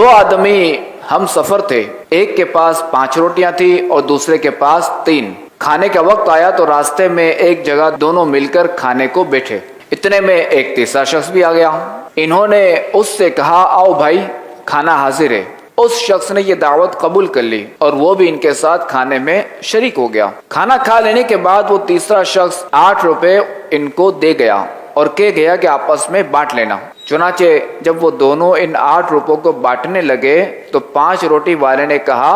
آدمی ہم سفر تھے، ایک کے پاس 5 روٹیاں تھی اور دوسرے کے پاس 3۔ کھانے کا وقت آیا تو راستے میں ایک جگہ دونوں مل کر کھانے کو بیٹھے، اتنے میں ایک تیسرا شخص بھی آ گیا۔ انہوں نے اس سے کہا آؤ بھائی کھانا حاضر ہے۔ اس شخص نے یہ دعوت قبول کر لی اور وہ بھی ان کے ساتھ کھانے میں شریک ہو گیا۔ کھانا کھا لینے کے بعد وہ تیسرا شخص 8 روپے ان کو دے گیا اور کہہ گیا کہ آپس میں بانٹ لینا۔ چنانچہ جب وہ دونوں ان 8 روپوں کو بانٹنے لگے تو 5 روٹی والے نے کہا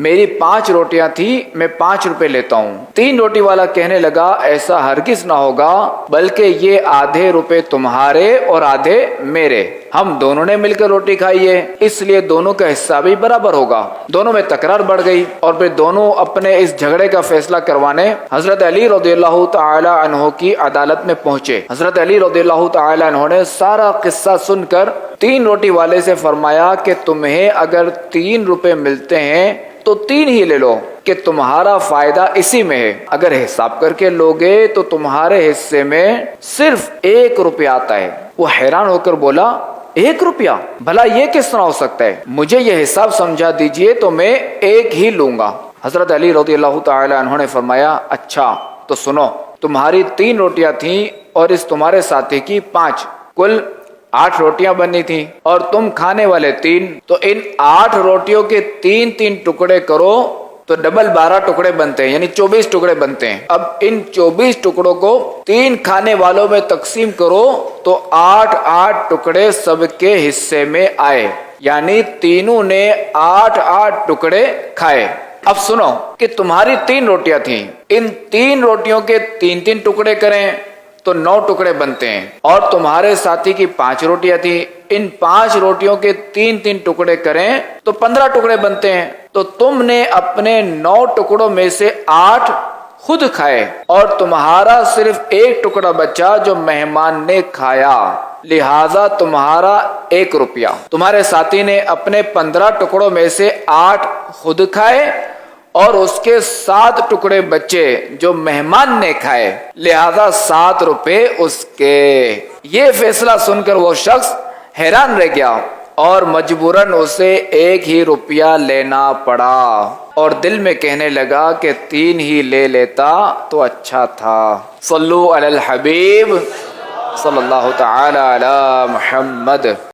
میری 5 روٹیاں تھی، میں 5 روپے لیتا ہوں۔ 3 روٹی والا کہنے لگا ایسا ہرگز نہ ہوگا، بلکہ یہ آدھے روپے تمہارے اور آدھے میرے، ہم دونوں نے مل کر روٹی کھائی ہے، اس لیے دونوں کا حصہ بھی برابر ہوگا۔ دونوں میں تکرار بڑھ گئی اور پھر دونوں اپنے اس جھگڑے کا فیصلہ کروانے حضرت علی رضی اللہ تعالی عنہ کی عدالت میں پہنچے۔ حضرت علی رضی اللہ تعالی عنہ نے سارا قصہ سن کر 3 روٹی والے سے فرمایا کہ تمہیں اگر 3 روپے ملتے ہیں تو 3 ہی لے لو کہ تمہارا فائدہ اسی میں ہے، اگر حساب کر کے لوگے تو تمہارے حصے میں صرف 1 روپیہ آتا ہے۔ وہ حیران ہو کر بولا 1 روپیہ؟ بھلا یہ کس طرح ہو سکتا ہے؟ مجھے یہ حساب سمجھا دیجئے تو میں 1 ہی لوں گا۔ حضرت علی رضی اللہ تعالی عنہ نے فرمایا اچھا تو سنو، تمہاری 3 روٹیاں تھیں اور اس تمہارے ساتھی کی 5، کل 8 روٹیاں بنی تھیں اور تم کھانے والے 3، تو ان 8 روٹیوں کے 3 ٹکڑے کرو تو ڈبل 12 ٹکڑے بنتے ہیں، یعنی 24 ٹکڑے بنتے ہیں۔ اب ان 24 ٹکڑوں کو 3 کھانے والوں میں تقسیم کرو تو 8 ٹکڑے سب کے حصے میں آئے، یعنی تینوں نے 8 ٹکڑے کھائے۔ اب سنو کہ تمہاری 3 روٹیاں تھیں، ان 3 روٹیوں کے 3 ٹکڑے کریں تو 9 ٹکڑے بنتے ہیں، اور تمہارے ساتھی کی 5 روٹیاں تھیں، ان 5 روٹیوں کے 3 ٹکڑے کریں تو 15 ٹکڑے بنتے ہیں۔ تو تم نے اپنے 9 ٹکڑوں میں سے 8 خود کھائے اور تمہارا صرف 1 ٹکڑا بچا جو مہمان نے کھایا، لہذا تمہارا 1 روپیہ۔ تمہارے ساتھی نے اپنے 15 ٹکڑوں میں سے 8 خود کھائے اور اس کے 7 ٹکڑے بچے جو مہمان نے کھائے، لہذا 7 روپے اس کے۔ یہ فیصلہ سن کر وہ شخص حیران رہ گیا اور مجبوراً اسے 1 ہی روپیہ لینا پڑا، اور دل میں کہنے لگا کہ 3 ہی لے لیتا تو اچھا تھا۔ صلو علی الحبیب صلی اللہ تعالی علی محمد۔